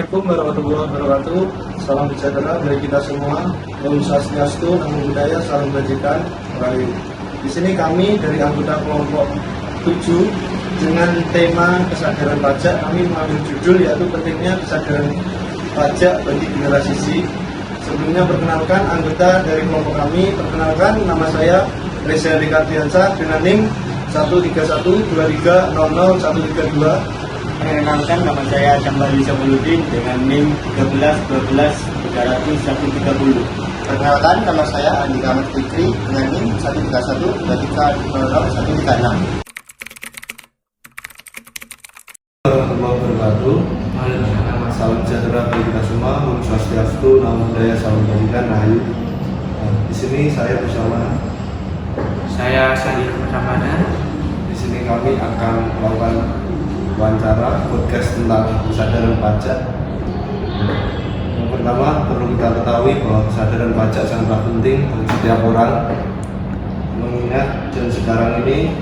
Assalamualaikum warahmatullahi wabarakatuh. Salam sejahtera dari kita semua. Om Swastiastu, Namo Buddhaya, salam kebajikan. Baik. Di sini kami dari anggota kelompok 7 dengan tema kesadaran pajak, kami mengambil judul yaitu pentingnya kesadaran pajak bagi generasi Z. Sebelumnya perkenalkan anggota dari kelompok kami. Perkenalkan, nama saya Reza Rikardiansa dengan NIM 13123000132. Perkenalkan, nama saya Jambari Sabuludin dengan NIM 1312330. Perkenalkan, nama saya Andika Ahmad Fikri dengan NIM 13123000136. Warahmatullahi wabarakatuh. Salam sejahtera bagi kita semua. Om Swastiastu, Namo Buddhaya, salam kebajikan, Rahayu. Di sini saya bersama Saya Ramadan. Di sini kami akan melakukan wawancara podcast tentang kesadaran pajak. Yang pertama perlu kita ketahui bahwa kesadaran pajak sangatlah penting bagi setiap orang, mengingat dan sekarang ini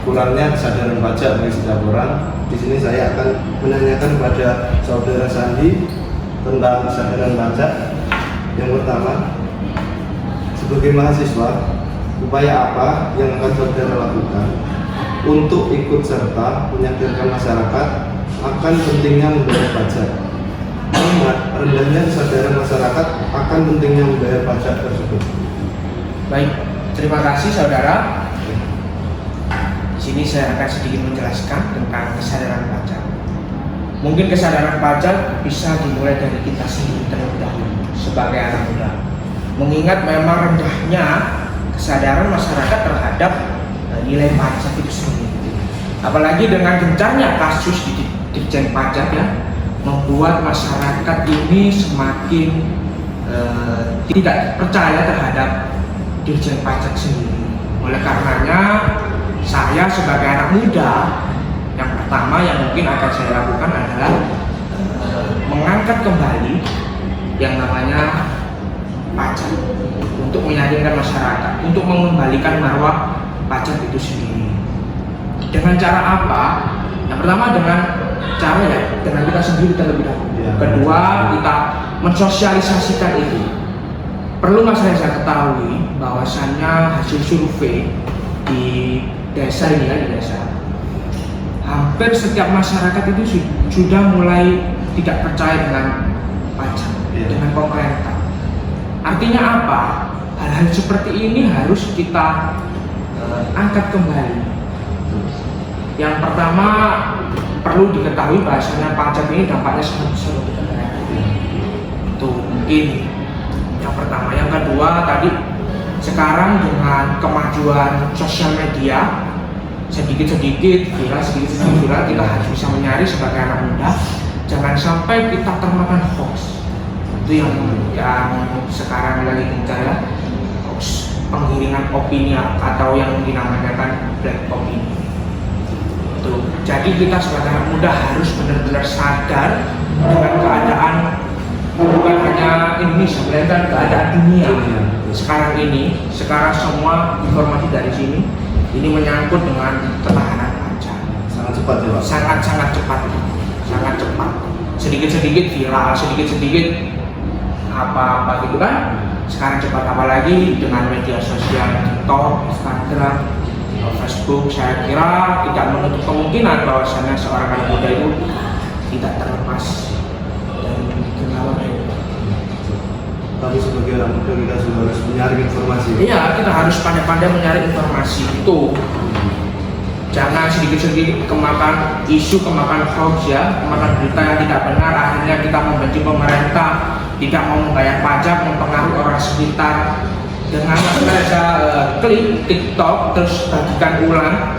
kurangnya kesadaran pajak bagi setiap orang. Di sini saya akan menanyakan kepada saudara Sandi tentang kesadaran pajak. Yang pertama, sebagai mahasiswa, upaya apa yang akan saudara lakukan untuk ikut serta menyadarkan masyarakat akan pentingnya membayar pajak? Mengingat rendahnya kesadaran masyarakat akan pentingnya membayar pajak tersebut. Baik, terima kasih saudara. Di sini saya akan sedikit menjelaskan tentang kesadaran pajak. Mungkin kesadaran pajak bisa dimulai dari kita sendiri terlebih dahulu sebagai anak muda. Mengingat memang rendahnya kesadaran masyarakat terhadap nilai pajak itu sendiri. Apalagi dengan gencarnya kasus di Ditjen Pajak ya, membuat masyarakat ini semakin tidak percaya terhadap Ditjen Pajak sendiri. Oleh karenanya, saya sebagai anak muda, yang pertama yang mungkin akan saya lakukan adalah mengangkat kembali yang namanya pajak untuk meyakinkan masyarakat, untuk mengembalikan marwah pajak itu sendiri. Dengan cara apa? Yang pertama dengan cara dengan kita sendiri terlebih dahulu. Kedua, kita mensosialisasikan itu. Perlu mas Reza ketahui bahwasannya hasil survei di desa ini di desa, hampir setiap masyarakat itu sudah mulai tidak percaya dengan pajak, dengan pemerintah. Artinya apa? Hal-hal seperti ini harus kita angkat kembali. Yang pertama perlu diketahui bahasanya pajak ini dampaknya sangat besar untuk negara. Itu mungkin yang pertama. Yang kedua tadi, sekarang dengan kemajuan sosial media sedikit-sedikit viral, kita harus bisa menyaring sebagai anak muda, jangan sampai kita termakan hoax. Itu yang sekarang lagi gencar ya, hoax, penggiringan opini atau yang dinamakan black opini. Itu. Jadi kita sebagai anak muda harus benar-benar sadar dengan keadaan bukan hanya Indonesia, melainkan keadaan dunia sekarang ini. Sekarang semua informasi dari sini ini menyangkut dengan ketahanan pajak. Sangat cepat ya Pak? Sangat cepat. Sedikit-sedikit viral, sedikit-sedikit apa gitu kan. Sekarang cepat, apalagi dengan media sosial TikTok, Instagram, Facebook. Saya kira tidak menutup kemungkinan bahwasannya seorang anak muda itu tidak terlepas dari genggaman. Tapi sebagai anak muda kita juga harus menyaring informasi. Iya, kita harus pandai-pandai mencari informasi itu. Jangan sedikit-sedikit kemakan isu, kemakan hoax ya, kemakan berita yang tidak benar, akhirnya kita membenci pemerintah, tidak mau membayar pajak, mempengaruhi orang sekitar. Dengan mereka klik TikTok terus bagikan ulang,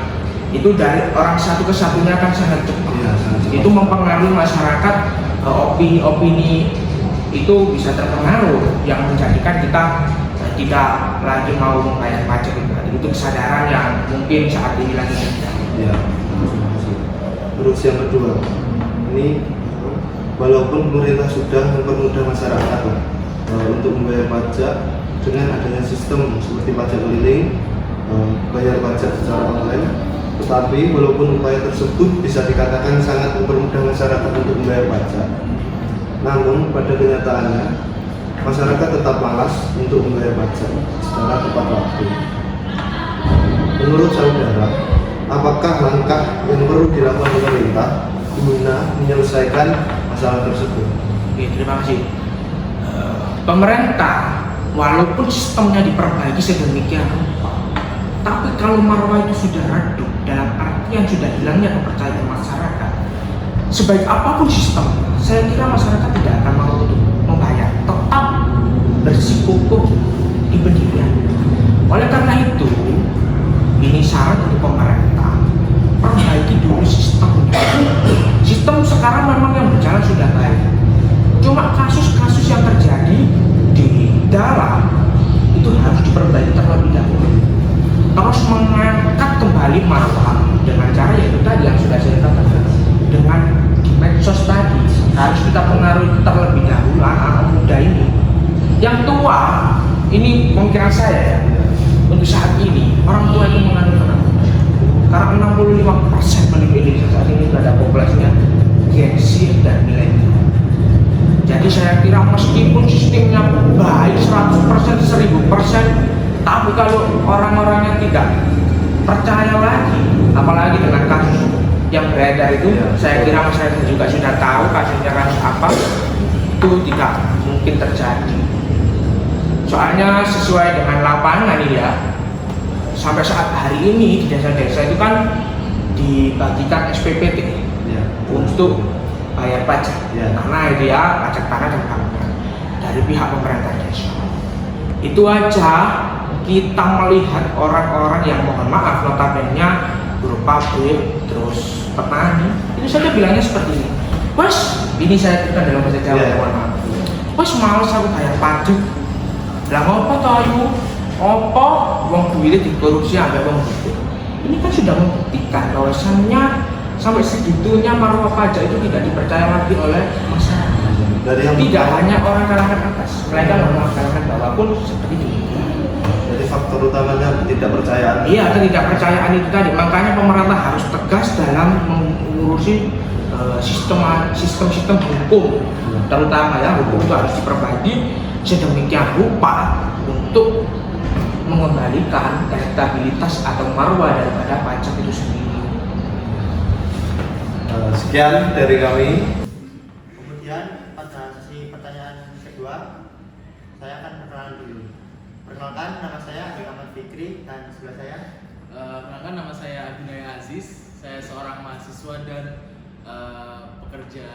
itu dari orang satu ke satunya kan sangat cepat. Ya, sangat cepat. Itu mempengaruhi masyarakat, opini-opini itu bisa terpengaruh yang menjadikan kita tidak lagi mau membayar pajak. Itu kesadaran yang mungkin saat ini lagi ada. Ya. Terus yang kedua, ini walaupun pemerintah sudah mempermudah masyarakat untuk membayar pajak dengan adanya sistem seperti pajak keliling, bayar pajak secara online, Tetapi walaupun upaya tersebut bisa dikatakan sangat mempermudah masyarakat untuk membayar pajak, namun pada kenyataannya masyarakat tetap malas untuk membayar pajak secara tepat waktu. Menurut saudara, apakah langkah yang perlu dilakukan pemerintah guna menyelesaikan masalah tersebut? Oke, terima kasih. Pemerintah walaupun sistemnya diperbaiki sedemikian rupa, tapi kalau marwah itu sudah redup, dalam artian sudah hilangnya kepercayaan masyarakat, sebaik apapun sistem, saya kira masyarakat tidak akan mau untuk membayar, tetap bersikukuh di pendirian. Oleh karena itu, ini syarat untuk pemerintah, perbaiki dulu sistem. Sistem sekarang memang yang berjalan sudah baik, cuma kasus-kasus yang terjadi di dalam itu harus diperbaiki terlebih dahulu. Terus mengangkat kembali marwah dengan cara yaitu tadi yang sudah saya katakan, dengan di medsos tadi harus kita pengaruhi terlebih dahulu anak-anak muda ini. Yang tua ini pemikiran saya ya, untuk saat ini orang tua itu mengaruhi anak muda, karena 65% penduduk Indonesia saat ini berada populasinya Gen Z dan milenial. Jadi saya kira meskipun sistemnya baik 100%, 1000%, tapi kalau orang-orangnya tidak percaya lagi, apalagi dengan kasus yang beredar itu, saya kira masyarakat juga sudah tahu kasusnya kasus apa, itu tidak mungkin terjadi. Soalnya sesuai dengan lapangan ya, sampai saat hari ini di desa-desa itu kan dibagikan SPPT untuk bayar pajak, karena itu ya pajak tanah dan bangunan dari pihak pemerintah desa. Itu aja kita melihat orang-orang yang mohon maaf notabene buruh pabrik, terus petani, itu saja bilangnya seperti ini. Wes, ini saya kira dalam bahasa Jawa, mohon maaf. Wes males aku bayar pajak. Lah ngopo to ayu? Apa wong duwite dikorupsi ambek wong gitu. Ini kan sudah membuktikan bahwasannya sampai segitunya marwah pajak itu tidak dipercaya lagi oleh masyarakat. Tidak hanya orang kalangan atas, melainkan orang kalangan bawah pun seperti itu. Jadi faktor utamanya ketidakpercayaan. Iya, ketidakpercayaan itu tadi. Makanya pemerintah harus tegas dalam mengurusi sistem-sistem hukum, terutama ya hukum itu harus diperbaiki sedemikian rupa untuk mengembalikan elektabilitas atau marwah daripada pajak itu sendiri. Sekian dari kami. Kemudian pada sesi pertanyaan kedua, saya akan perkenalan dulu. Perkenalkan, nama saya Ahmad Fikri dan sebelah saya. Perkenalkan, nama saya Abinaya Aziz. Saya seorang mahasiswa dan pekerja,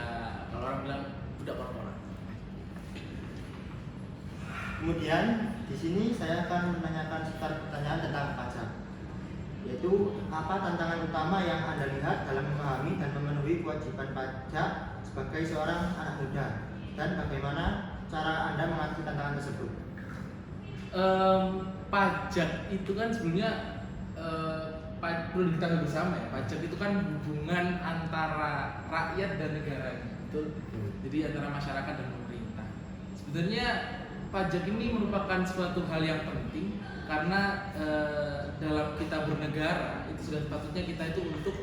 kalau orang bilang budak korporat. Kemudian di sini saya akan menanyakan seputar pertanyaan tentang pajak, yaitu apa tantangan utama yang Anda lihat dalam memahami dan memenuhi kewajiban pajak sebagai seorang anak muda, dan bagaimana cara Anda mengatasi tantangan tersebut? Pajak itu kan sebenarnya perlu diketahui bersama ya. Pajak itu kan hubungan antara rakyat dan negara, betul? Jadi antara masyarakat dan pemerintah. Sebenarnya pajak ini merupakan suatu hal yang penting karena dalam kita bernegara itu sudah sepatutnya kita itu untuk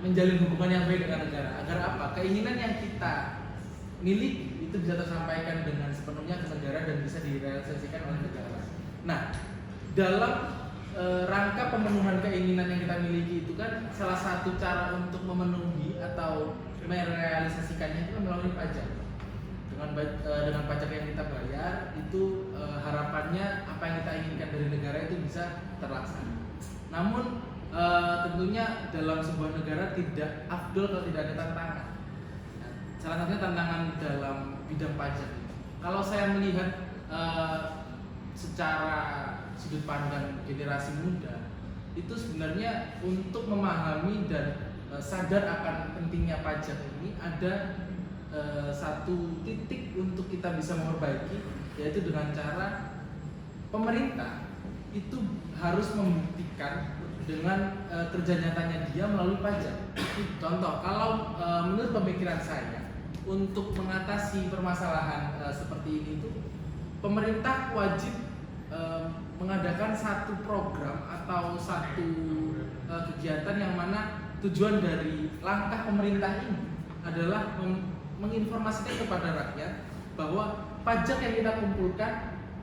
menjalin hubungan yang baik dengan negara. Agar apa? Keinginan yang kita miliki itu bisa tersampaikan dengan sepenuhnya ke negara dan bisa direalisasikan oleh negara. Nah, dalam rangka pemenuhan keinginan yang kita miliki itu kan salah satu cara untuk memenuhi atau merealisasikannya itu melalui pajak. Dengan pajak yang kita bayar itu harapannya apa yang kita inginkan dari negara itu bisa terlaksana. Namun tentunya dalam sebuah negara tidak afdol kalau tidak ada tantangan. Nah, salah satunya tantangan dalam bidang pajak. Kalau saya melihat secara sudut pandang generasi muda, itu sebenarnya untuk memahami dan sadar akan pentingnya pajak ini ada satu titik untuk kita bisa memperbaiki, yaitu dengan cara pemerintah itu harus membuktikan dengan kerja nyatanya dia melalui pajak. Contoh, kalau menurut pemikiran saya untuk mengatasi permasalahan seperti ini itu pemerintah wajib mengadakan satu program atau satu kegiatan yang mana tujuan dari langkah pemerintah ini adalah menginformasikan kepada rakyat bahwa pajak yang kita kumpulkan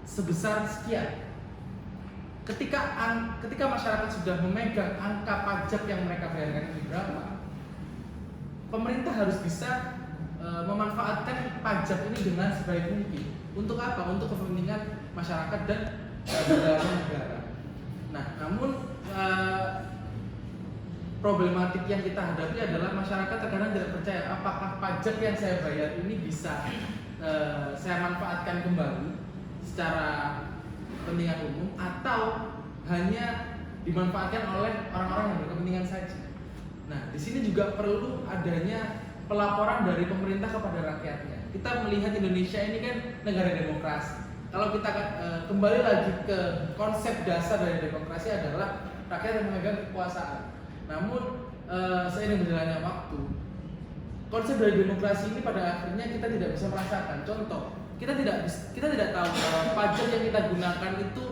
sebesar sekian. Ketika masyarakat sudah memegang angka pajak yang mereka bayarkan ini berapa, pemerintah harus bisa memanfaatkan pajak ini dengan sebaik mungkin. Untuk apa? Untuk kepentingan masyarakat dan negara. Nah, namun problematik yang kita hadapi adalah masyarakat terkadang tidak percaya apakah pajak yang saya bayar ini bisa saya manfaatkan kembali secara kepentingan umum atau hanya dimanfaatkan oleh orang-orang yang berkepentingan saja. Nah, di sini juga perlu adanya pelaporan dari pemerintah kepada rakyatnya. Kita melihat Indonesia ini kan negara demokrasi. Kalau kita kembali lagi ke konsep dasar dari demokrasi adalah rakyat yang memegang kekuasaan. Namun seiring berjalannya waktu, konsep dari demokrasi ini pada akhirnya kita tidak bisa merasakan. Contoh, kita tidak tahu pajak yang kita gunakan itu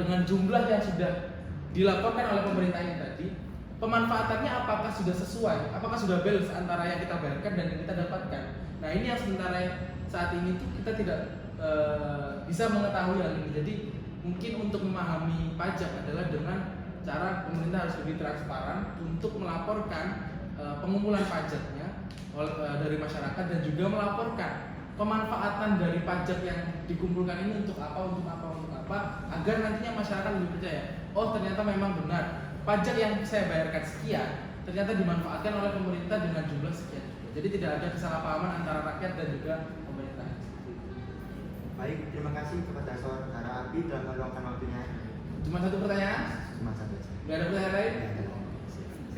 dengan jumlah yang sudah dilaporkan oleh pemerintah ini tadi, pemanfaatannya apakah sudah sesuai, apakah sudah balance antara yang kita bayarkan dan yang kita dapatkan. Nah, ini yang sementara saat ini tuh kita tidak bisa mengetahui hal ini. Jadi mungkin untuk memahami pajak adalah dengan cara pemerintah harus lebih transparan untuk melaporkan pengumpulan pajaknya dari masyarakat dan juga melaporkan pemanfaatan dari pajak yang dikumpulkan ini untuk apa agar nantinya masyarakat lebih percaya, oh ternyata memang benar pajak yang saya bayarkan sekian ternyata dimanfaatkan oleh pemerintah dengan jumlah sekian. Jadi tidak ada kesalahpahaman antara rakyat dan juga pemerintah. Baik, terima kasih kepada saudara Abi telah meluangkan waktunya. Cuma satu pertanyaan? Cuma satu saja. Gak ada pertanyaan lain?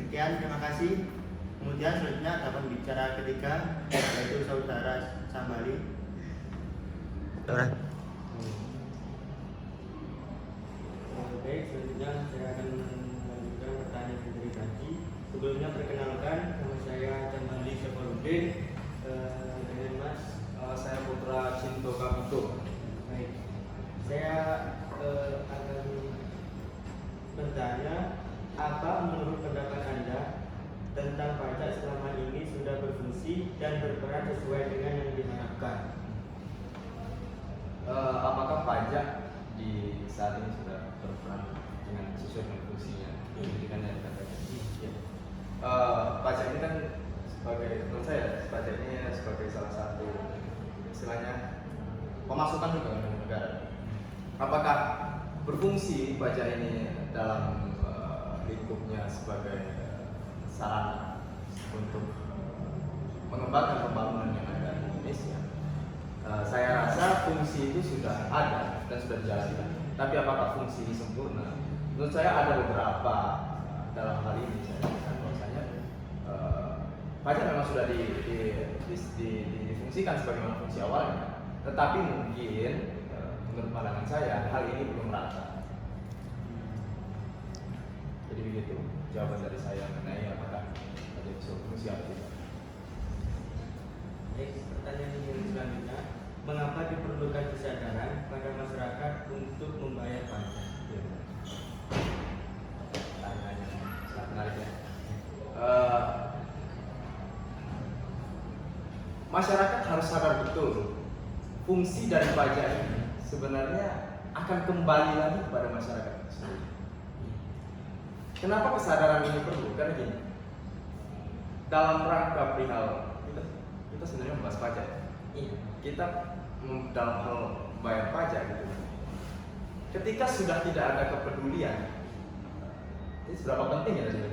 Sekian, terima kasih. Kemudian selanjutnya dapat bicara ketiga, yaitu saudara Sambali. Baik, selanjutnya saya akan melanjutkan pertanyaan yang dari tadi. Sebelumnya perkenalkan, nama saya Sambali Syafarudin. Dengan Mas, Saya Putra Cinto Kapito. baik. Saya akan bertanya, apa menurut pendapat Anda tentang pajak selama ini sudah berfungsi dan berperan sesuai dengan yang diharapkan? Apakah pajak di saat ini sudah berperan dengan sesuai dengan fungsinya? Pendidikan yang dikatakan. Pajak ini kan menurut saya pajak ini sebagai salah satu istilahnya pemasukan juga untuk negara. Apakah berfungsi pajak ini dalam lingkupnya sebagai sarana untuk mengembangkan pembangunan yang ada di Indonesia? Saya rasa fungsi itu sudah ada dan sudah dijalankan. Tapi apakah fungsi ini sempurna? Menurut saya ada beberapa dalam hal ini. Saya rasa bahwasanya pajak memang sudah difungsikan sebagaimana fungsi awalnya. Tetapi mungkin menurut pandangan saya hal ini belum rata. Jadi begitu jawaban dari saya mengenai apakah ada fungsi atau tidak. Baik, pertanyaan yang selanjutnya, mengapa diperlukan kesadaran pada masyarakat untuk membayar pajak? Pertanyaannya sangat menarik ya. Masyarakat harus sadar betul fungsi dari pajak ini sebenarnya akan kembali lagi kepada masyarakat sendiri. Kenapa kesadaran ini perlu? Karena gini, dalam rangka perihal kita sebenarnya membahas pajak. Kita dalam hal bayar pajak gitu. Ketika sudah tidak ada kepedulian, ini seberapa penting ya dari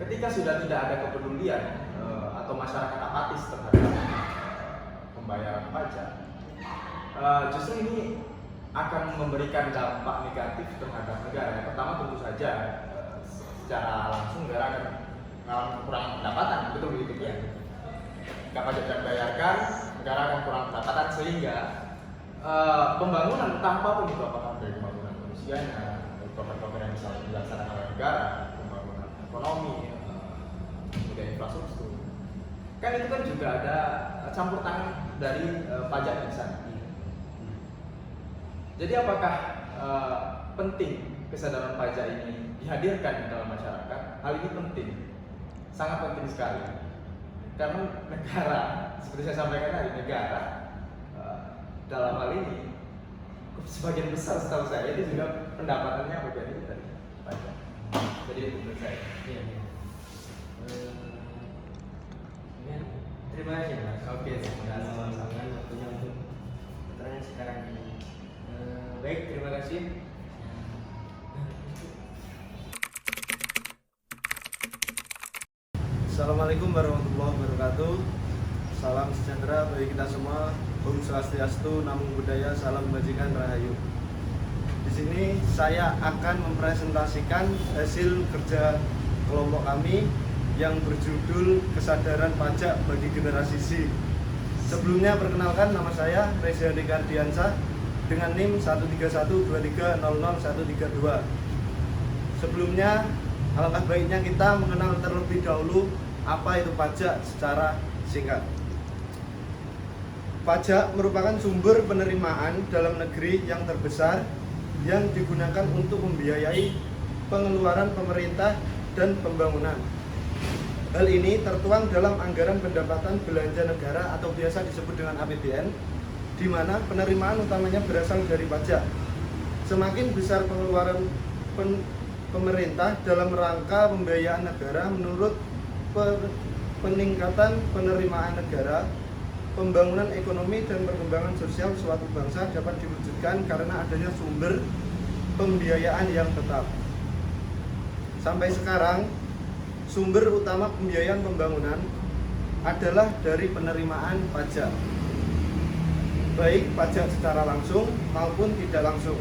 ketika sudah tidak ada kepedulian atau masyarakat apatis terhadap pembayaran pajak, justru ini akan memberikan dampak negatif terhadap negara. Yang pertama tentu saja secara langsung negara akan mengalami kekurangan pendapatan, betul begitu ya. Jika pajak tidak dibayarkan, negara akan kurang pendapatan sehingga pembangunan tanpa pun itu apakah dari pembangunan manusianya, program-program yang bisa dilaksanakan oleh negara, pembangunan ekonomi, kemudian infrastruktur. Kan itu kan juga ada campur tangan dari pajak di sana. Jadi apakah penting kesadaran pajak ini dihadirkan di dalam masyarakat. Hal ini penting, sangat penting sekali. Karena negara, seperti saya sampaikan tadi, negara dalam hal ini sebagian besar setahu saya itu juga pendapatannya berganti dari pajak. Jadi itu menurut saya. Iya. Terima kasih Mas. Oke, sama-sama waktunya untuk keterangan sekarang ini. Baik, terima kasih. Assalamualaikum warahmatullahi wabarakatuh. Salam sejahtera bagi kita semua. Om Swastiastu, Namo Buddhaya, Salam Kebajikan, Rahayu. Di sini saya akan mempresentasikan hasil kerja kelompok kami yang berjudul Kesadaran Pajak bagi Generasi Z. Sebelumnya perkenalkan, nama saya Reza Dekardiansyah dengan NIM 13123000132. Sebelumnya, alangkah baiknya kita mengenal terlebih dahulu apa itu pajak secara singkat. Pajak merupakan sumber penerimaan dalam negeri yang terbesar yang digunakan untuk membiayai pengeluaran pemerintah dan pembangunan. Hal ini tertuang dalam anggaran pendapatan belanja negara atau biasa disebut dengan APBN, di mana penerimaan utamanya berasal dari pajak. Semakin besar pengeluaran pemerintah dalam rangka pembiayaan negara, menurut peningkatan penerimaan negara, pembangunan ekonomi dan perkembangan sosial suatu bangsa dapat diwujudkan karena adanya sumber pembiayaan yang tetap. Sampai sekarang, sumber utama pembiayaan pembangunan adalah dari penerimaan pajak, baik pajak secara langsung maupun tidak langsung.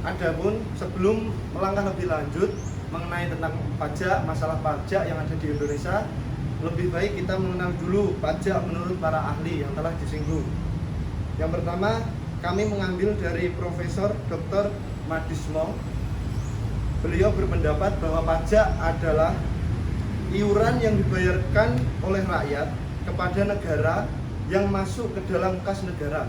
Adapun sebelum melangkah lebih lanjut mengenai tentang pajak, masalah pajak yang ada di Indonesia, lebih baik kita mengenal dulu pajak menurut para ahli yang telah disinggung. Yang pertama, kami mengambil dari Profesor Dr. Madismo. Beliau berpendapat bahwa pajak adalah iuran yang dibayarkan oleh rakyat kepada negara yang masuk ke dalam kas negara.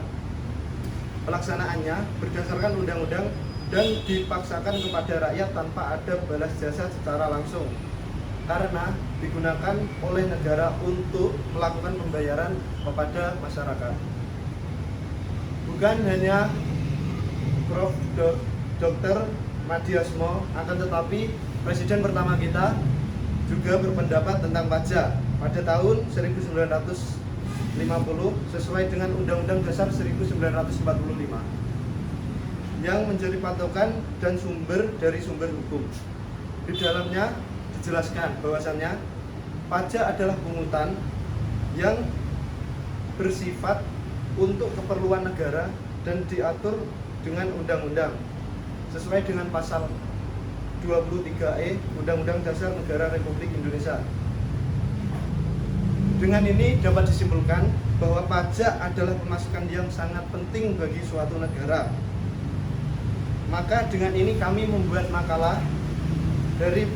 Pelaksanaannya berdasarkan undang-undang dan dipaksakan kepada rakyat tanpa ada balas jasa secara langsung, karena digunakan oleh negara untuk melakukan pembayaran kepada masyarakat. Bukan hanya Prof. Dr. Madiasmo, akan tetapi Presiden pertama kita juga berpendapat tentang pajak pada tahun 1950 sesuai dengan Undang-Undang Dasar 1945 yang menjadi patokan dan sumber dari sumber hukum. Di dalamnya dijelaskan bahwasannya pajak adalah pungutan yang bersifat untuk keperluan negara dan diatur dengan undang-undang sesuai dengan pasal 23E Undang-Undang Dasar Negara Republik Indonesia. Dengan ini dapat disimpulkan bahwa pajak adalah pemasukan yang sangat penting bagi suatu negara. Maka dengan ini kami membuat makalah dari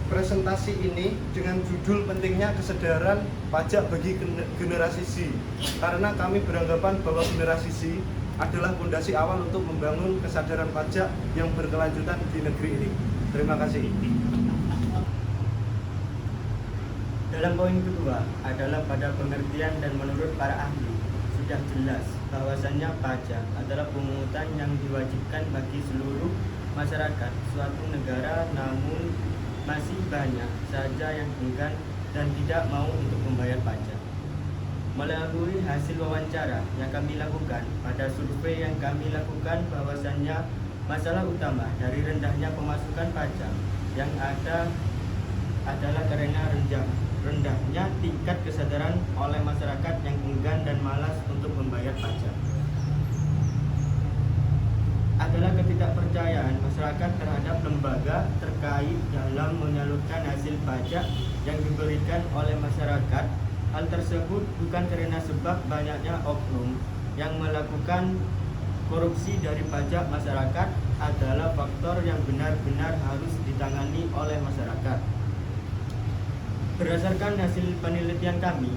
presentasi ini dengan judul pentingnya kesadaran pajak bagi generasi Z, karena kami beranggapan bahwa generasi Z adalah fondasi awal untuk membangun kesadaran pajak yang berkelanjutan di negeri ini. Terima kasih. Dalam poin kedua adalah pada pengertian dan menurut para ahli sudah jelas bahwasannya pajak adalah pungutan yang diwajibkan bagi seluruh masyarakat suatu negara, namun masih banyak saja yang enggan dan tidak mau untuk membayar pajak. Melalui hasil wawancara yang kami lakukan, pada survei yang kami lakukan bahwasannya masalah utama dari rendahnya pemasukan pajak yang ada adalah karena rendahnya tingkat kesadaran oleh masyarakat yang enggan dan malas untuk membayar pajak. Adalah ketidakpercayaan masyarakat terhadap lembaga terkait dalam menyalurkan hasil pajak yang diberikan oleh masyarakat. Hal tersebut bukan karena sebab banyaknya oknum yang melakukan korupsi dari pajak masyarakat, adalah faktor yang benar-benar harus ditangani oleh masyarakat. Berdasarkan hasil penelitian kami,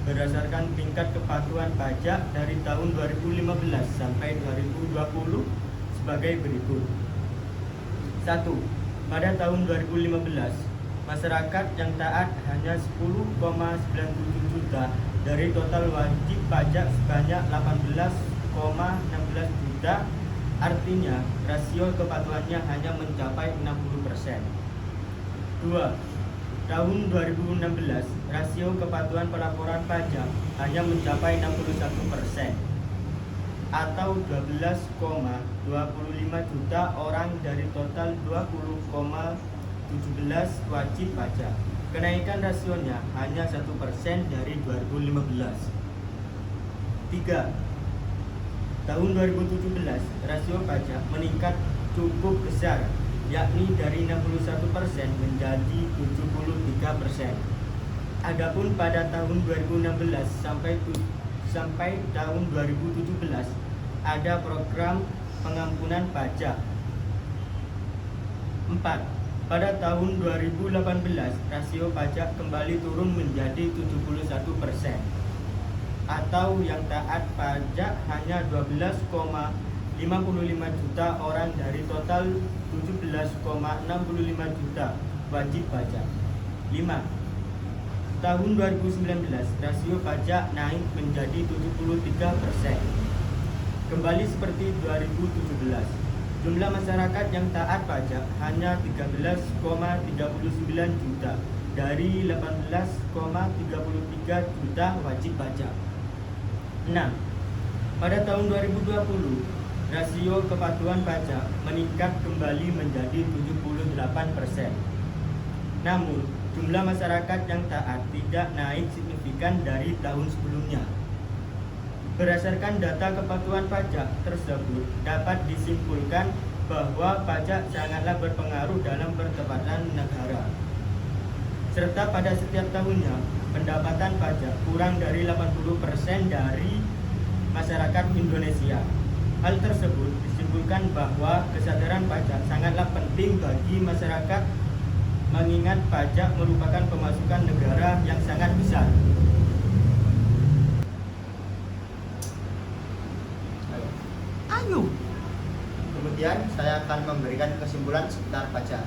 berdasarkan tingkat kepatuhan pajak dari tahun 2015 sampai 2020, sebagai berikut. 1. Pada tahun 2015, masyarakat yang taat hanya 10,97 juta dari total wajib pajak sebanyak 18,16 juta. Artinya, rasio kepatuhannya hanya mencapai 60%. 2. Tahun 2016, rasio kepatuhan pelaporan pajak hanya mencapai 61%, atau 12,25 juta orang dari total 20,17 wajib pajak. Kenaikan rasionya hanya 1% dari 2015. 3. Tahun 2017, rasio pajak meningkat cukup besar, yakni dari 61% menjadi 73%. Adapun pada tahun 2016 sampai tahun 2017 ada program pengampunan pajak. 4. Pada tahun 2018, rasio pajak kembali turun menjadi 71%, atau yang taat pajak hanya 12,55 juta orang dari total 17,65 juta wajib pajak. 5. Tahun 2019, rasio pajak naik menjadi 73%. Kembali seperti 2017, jumlah masyarakat yang taat pajak hanya 13,39 juta dari 18,33 juta wajib pajak. 6. Pada tahun 2020, rasio kepatuhan pajak meningkat kembali menjadi 78%. Namun, jumlah masyarakat yang taat tidak naik signifikan dari tahun sebelumnya. Berdasarkan data kepatuhan pajak tersebut, dapat disimpulkan bahwa pajak sangatlah berpengaruh dalam percepatan negara. Serta pada setiap tahunnya, pendapatan pajak kurang dari 80% dari masyarakat Indonesia. Hal tersebut disimpulkan bahwa kesadaran pajak sangatlah penting bagi masyarakat, mengingat pajak merupakan pemasukan negara yang sangat besar. Ayo. Kemudian saya akan memberikan kesimpulan seputar pajak.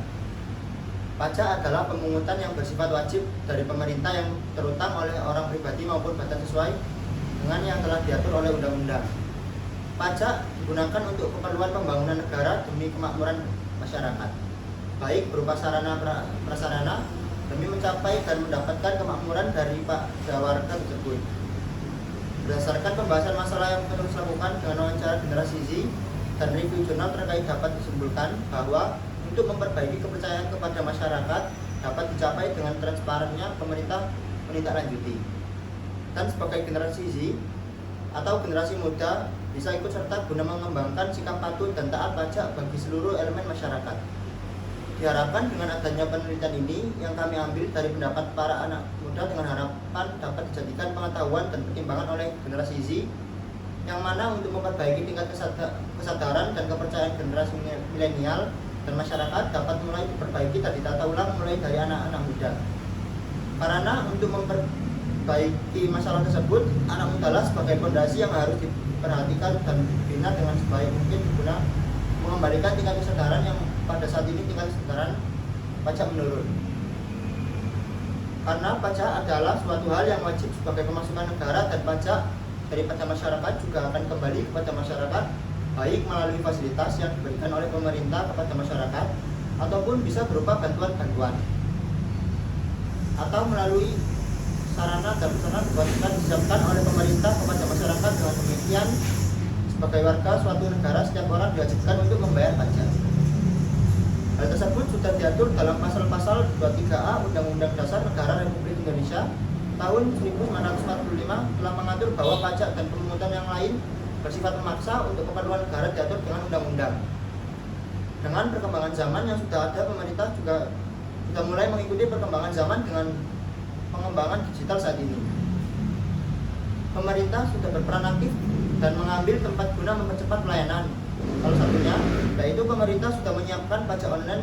Pajak adalah pemungutan yang bersifat wajib dari pemerintah yang terutang oleh orang pribadi maupun badan sesuai dengan yang telah diatur oleh undang-undang. Pajak digunakan untuk keperluan pembangunan negara demi kemakmuran masyarakat, baik berupa sarana prasarana demi mencapai dan mendapatkan kemakmuran dari warga tersebut. Berdasarkan pembahasan masalah yang terus dilakukan dengan wawancara generasi Z dan review jurnal terkait, dapat disimpulkan bahwa untuk memperbaiki kepercayaan kepada masyarakat dapat dicapai dengan transparannya pemerintah menindaklanjuti. Dan sebagai generasi Z atau generasi muda bisa ikut serta guna mengembangkan sikap patuh dan taat pajak bagi seluruh elemen masyarakat. Diharapkan dengan adanya penelitian ini yang kami ambil dari pendapat para anak muda, dengan harapan dapat dijadikan pengetahuan dan pertimbangan oleh generasi Z, yang mana untuk memperbaiki tingkat kesadaran dan kepercayaan generasi milenial dan masyarakat dapat mulai diperbaiki dan ditata ulang mulai dari anak-anak muda. Karena untuk memperbaiki masalah tersebut, anak muda lah sebagai fondasi yang harus diperhatikan dan dibina dengan sebaik mungkin guna mengembalikan tingkat kesadaran yang pada saat ini tingkat kesadaran pajak menurun. Karena pajak adalah suatu hal yang wajib sebagai pemasukan negara, dan pajak daripada masyarakat juga akan kembali kepada masyarakat, baik melalui fasilitas yang diberikan oleh pemerintah kepada masyarakat ataupun bisa berupa bantuan-bantuan, atau melalui sarana dan prasarana kewajiban disiapkan oleh pemerintah kepada masyarakat. Dengan demikian, sebagai warga suatu negara, setiap orang diwajibkan untuk membayar pajak. Hal tersebut sudah diatur dalam pasal-pasal 23A Undang-Undang Dasar Negara Republik Indonesia tahun 1945, telah mengatur bahwa pajak dan pemungutan yang lain bersifat memaksa untuk keperluan negara diatur dengan undang-undang. Dengan perkembangan zaman yang sudah ada, pemerintah juga sudah mulai mengikuti perkembangan zaman dengan pengembangan digital saat ini. Pemerintah sudah berperan aktif dan mengambil tempat guna mempercepat pelayanan. Salah satunya yaitu pemerintah sudah menyiapkan pajak online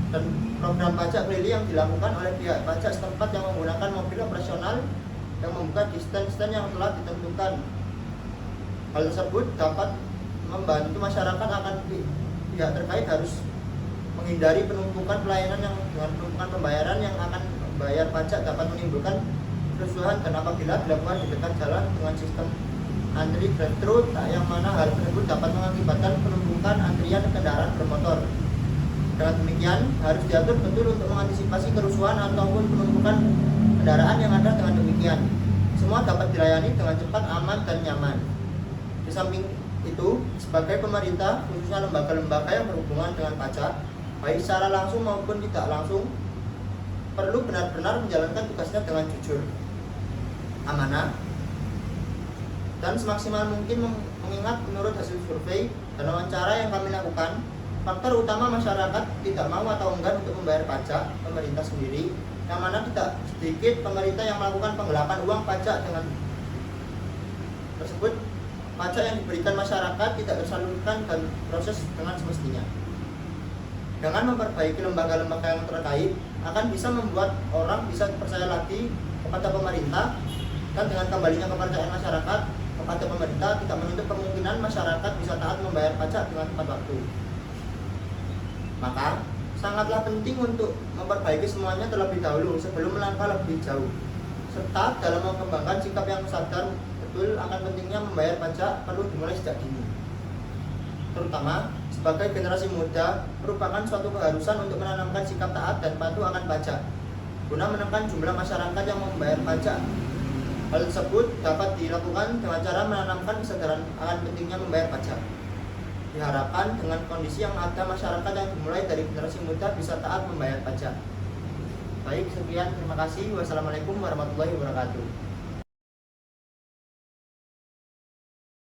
dan program pajak Brili yang dilakukan oleh pihak pajak setempat yang menggunakan mobil operasional yang membuka di stand-stand yang telah ditentukan. Hal tersebut dapat membantu masyarakat akan pihak terkait harus menghindari penumpukan pelayanan yang dengan penumpukan pembayaran yang akan bayar pajak dapat menimbulkan kerusuhan, dan apabila dilakukan di dekat jalan dengan sistem antri drive-thru yang mana hal tersebut dapat mengakibatkan penumpukan antrian kendaraan bermotor. Dengan demikian harus diatur betul untuk mengantisipasi kerusuhan ataupun penumpukan kendaraan yang ada. Dengan demikian semua dapat dilayani dengan cepat, aman, dan nyaman. Di samping itu, sebagai pemerintah, khususnya lembaga-lembaga yang berhubungan dengan pajak, baik secara langsung maupun tidak langsung, perlu benar-benar menjalankan tugasnya dengan jujur, amanah, dan semaksimal mungkin. Mengingat menurut hasil survei dan wawancara yang kami lakukan, faktor utama masyarakat tidak mau atau enggan untuk membayar pajak pemerintah sendiri, yang mana tidak sedikit pemerintah yang melakukan penggelapan uang pajak dengan tersebut. Pajak yang diberikan masyarakat tidak tersalurkan dan proses dengan semestinya. Dengan memperbaiki lembaga-lembaga yang terkait akan bisa membuat orang bisa percaya lagi kepada pemerintah, dan dengan kembalinya kepercayaan masyarakat kepada pemerintah tidak menutup kemungkinan masyarakat bisa taat membayar pajak dengan tepat waktu. Maka sangatlah penting untuk memperbaiki semuanya terlebih dahulu sebelum melangkah lebih jauh, serta dalam mengembangkan sikap yang sadar betul akan pentingnya membayar pajak perlu dimulai sejak dini. Terutama sebagai generasi muda merupakan suatu keharusan untuk menanamkan sikap taat dan patuh akan pajak guna menekan jumlah masyarakat yang membayar pajak. Hal tersebut dapat dilakukan dengan cara menanamkan kesadaran akan pentingnya membayar pajak. Diharapkan dengan kondisi yang ada, masyarakat yang dimulai dari generasi muda bisa taat membayar pajak. Baik, sekian, terima kasih. Wassalamualaikum warahmatullahi wabarakatuh.